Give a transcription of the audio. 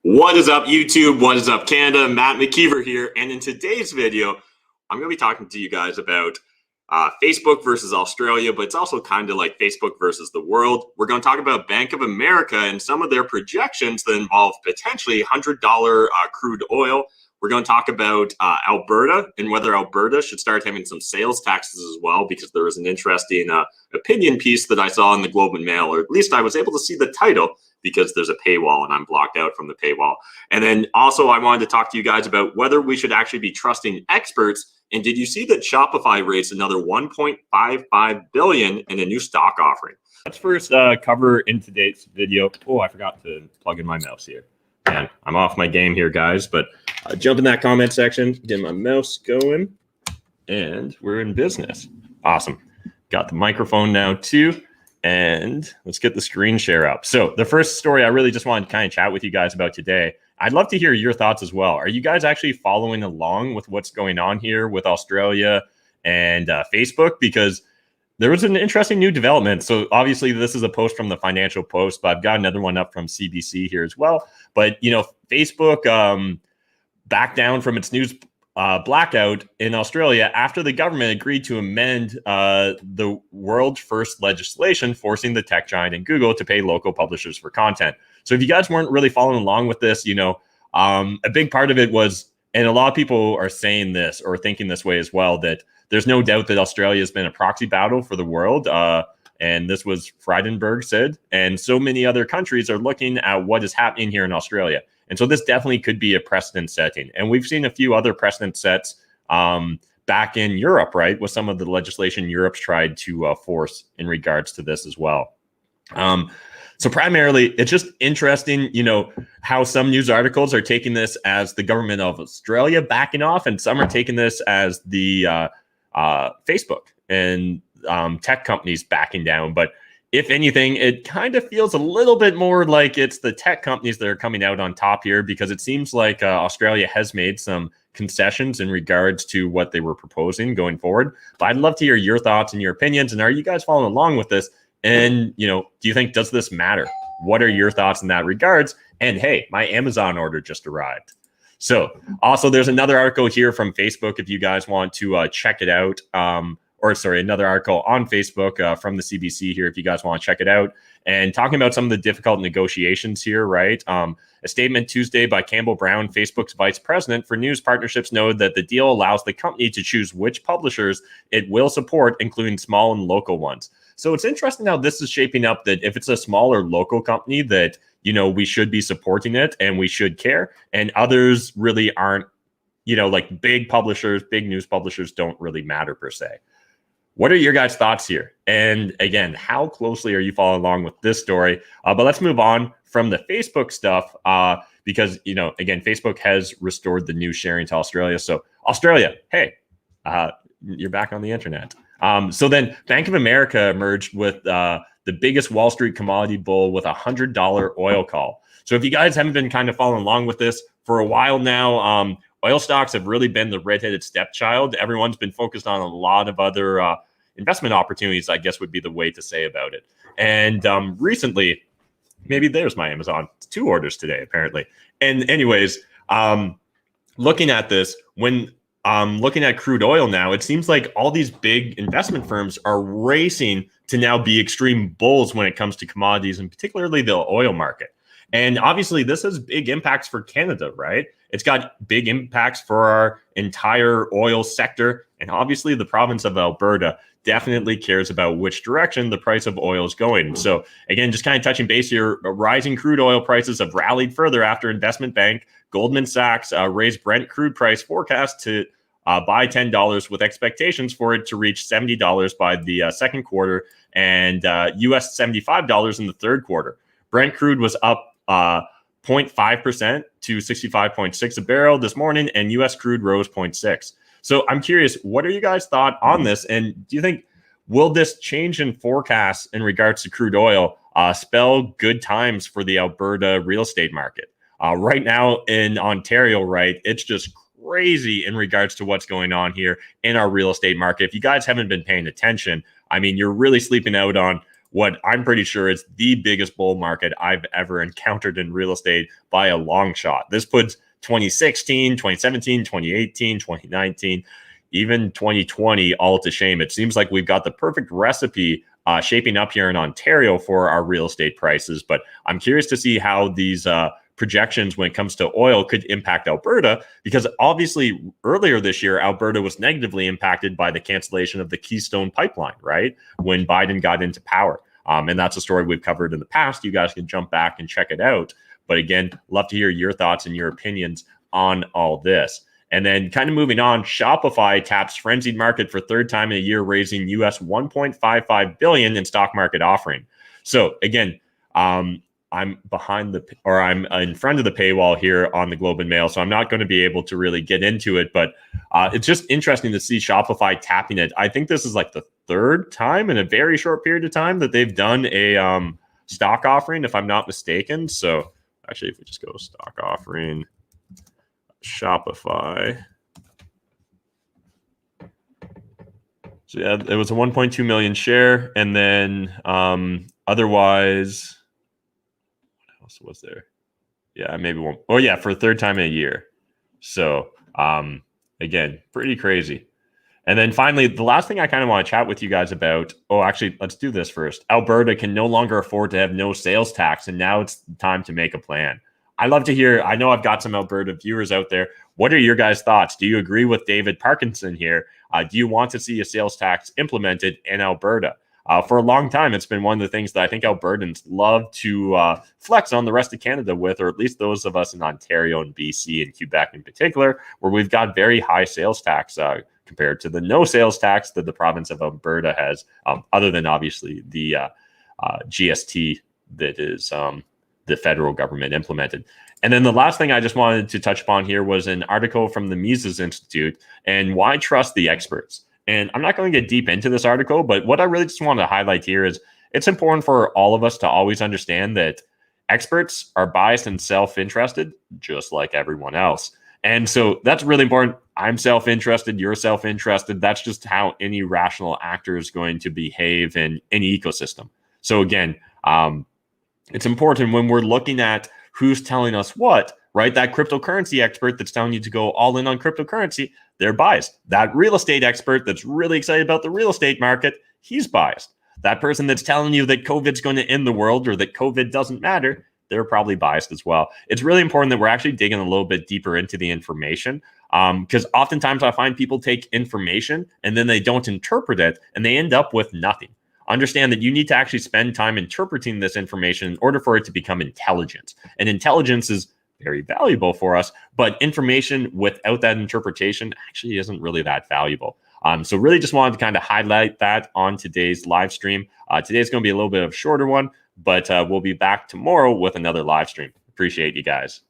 What is up, YouTube? What is up, Canada? Matt McKeever here, and in today's video, I'm going to be talking to you guys about Facebook versus Australia, but it's also kind of like Facebook versus the world. We're going to talk about Bank of America and some of their projections that involve potentially $100 crude oil. We're going to talk about Alberta and whether Alberta should start having some sales taxes as well, because there was an interesting opinion piece that I saw in the Globe and Mail, or at least I was able to see the title because there's a paywall and I'm blocked out from the paywall. And then also I wanted to talk to you guys about whether we should actually be trusting experts. And did you see that Shopify raised another $1.55 billion in a new stock offering? Let's first cover in today's video. Oh, I forgot to plug in my mouse here. Man, I'm off my game here, guys, but jump in that comment section, get my mouse going, and we're in business. Awesome. Got the microphone now too, and let's get the screen share up. So the first story I really just wanted to kind of chat with you guys about today, I'd love to hear your thoughts as well. Are you guys actually following along with what's going on here with Australia and Facebook? Because there was an interesting new development. So obviously this is a post from the Financial Post, but I've got another one up from CBC here as well. But, you know, Facebook backed down from its news blackout in Australia after the government agreed to amend the world's first legislation forcing the tech giant and Google to pay local publishers for content. So if you guys weren't really following along with this, you know, a big part of it was, and a lot of people are saying this or thinking this way as well, that there's no doubt that Australia has been a proxy battle for the world. And this was Frydenberg said, and so many other countries are looking at what is happening here in Australia. And so this definitely could be a precedent setting. And we've seen a few other precedent sets back in Europe, right, with some of the legislation Europe's tried to force in regards to this as well. So primarily, it's just interesting, you know, how some news articles are taking this as the government of Australia backing off, and some are taking this as the Facebook and tech companies backing down. But if anything, it kind of feels a little bit more like it's the tech companies that are coming out on top here, because it seems like Australia has made some concessions in regards to what they were proposing going forward. But I'd love to hear your thoughts and your opinions. And are you guys following along with this? And, you know, do you think, does this matter? What are your thoughts in that regards? And hey, my Amazon order just arrived. So also there's another article here from Facebook if you guys want to check it out. Another article on Facebook from the CBC here if you guys want to check it out. And talking about some of the difficult negotiations here, right? A statement Tuesday by Campbell Brown, Facebook's vice president for news partnerships, noted that the deal allows the company to choose which publishers it will support, including small and local ones. So it's interesting how this is shaping up, that if it's a smaller local company that, you know, we should be supporting it and we should care, and others really aren't, you know, like big publishers, big news publishers don't really matter per se. What are your guys' thoughts here? And again, how closely are you following along with this story? But let's move on from the Facebook stuff because, you know, again, Facebook has restored the news sharing to Australia. So Australia, hey, you're back on the internet. So then Bank of America emerged with the biggest Wall Street commodity bull with $100 oil call. So if you guys haven't been kind of following along with this for a while now, oil stocks have really been the redheaded stepchild. Everyone's been focused on a lot of other investment opportunities, I guess would be the way to say about it. And recently, maybe there's my Amazon. It's 2 orders today, apparently. And anyways, looking at this, when looking at crude oil now, it seems like all these big investment firms are racing to now be extreme bulls when it comes to commodities, and particularly the oil market. And obviously, this has big impacts for Canada, right? It's got big impacts for our entire oil sector. And obviously, the province of Alberta definitely cares about which direction the price of oil is going. So again, just kind of touching base here, rising crude oil prices have rallied further after investment bank Goldman Sachs raised Brent crude price forecast to by $10 with expectations for it to reach $70 by the second quarter and US $75 in the third quarter. Brent crude was up 0.5% to 65.6 a barrel this morning, and US crude rose 0.6. So I'm curious, what are you guys' thought on this? And do you think, will this change in forecasts in regards to crude oil spell good times for the Alberta real estate market? Right now in Ontario, right, it's just crazy in regards to what's going on here in our real estate market. If you guys haven't been paying attention, I mean, you're really sleeping out on what I'm pretty sure is the biggest bull market I've ever encountered in real estate by a long shot. This puts 2016, 2017, 2018, 2019, even 2020 all to shame. It seems like we've got the perfect recipe shaping up here in Ontario for our real estate prices. But I'm curious to see how these projections when it comes to oil could impact Alberta, because obviously earlier this year, Alberta was negatively impacted by the cancellation of the Keystone pipeline, right? When Biden got into power. And that's a story we've covered in the past. You guys can jump back and check it out. But again, love to hear your thoughts and your opinions on all this. And then kind of moving on, Shopify taps frenzied market for third time in a year, raising US $1.55 billion in stock market offering. So again, I'm I'm in front of the paywall here on the Globe and Mail, so I'm not going to be able to really get into it, but it's just interesting to see Shopify tapping it. I think this is like the third time in a very short period of time that they've done a stock offering, if I'm not mistaken. So actually, if we just go stock offering, Shopify. So yeah, it was a 1.2 million share, and then otherwise, what else was there? Yeah, maybe one. Oh yeah, for a third time in a year. So again, pretty crazy. And then finally, the last thing I kind of want to chat with you guys about. Oh, actually, let's do this first. Alberta can no longer afford to have no sales tax, and now it's time to make a plan. I love to hear. I know I've got some Alberta viewers out there. What are your guys' thoughts? Do you agree with David Parkinson here? Do you want to see a sales tax implemented in Alberta? For a long time, it's been one of the things that I think Albertans love to flex on the rest of Canada with, or at least those of us in Ontario and BC and Quebec in particular, where we've got very high sales tax compared to the no sales tax that the province of Alberta has, other than obviously the GST that is the federal government implemented. And then the last thing I just wanted to touch upon here was an article from the Mises Institute and why trust the experts. And I'm not going to get deep into this article, but what I really just want to highlight here is it's important for all of us to always understand that experts are biased and self-interested, just like everyone else. And so that's really important. I'm self-interested, you're self-interested. That's just how any rational actor is going to behave in any ecosystem. So again, it's important when we're looking at who's telling us what, right? That cryptocurrency expert that's telling you to go all in on cryptocurrency, they're biased. That real estate expert that's really excited about the real estate market, he's biased. That person that's telling you that COVID's going to end the world or that COVID doesn't matter, they're probably biased as well. It's really important that we're actually digging a little bit deeper into the information, because oftentimes I find people take information and then they don't interpret it and they end up with nothing. Understand that you need to actually spend time interpreting this information in order for it to become intelligence. And intelligence is very valuable for us, but information without that interpretation actually isn't really that valuable. So really just wanted to kind of highlight that on today's live stream. Today's going to be a little bit of a shorter one, but we'll be back tomorrow with another live stream. Appreciate you guys.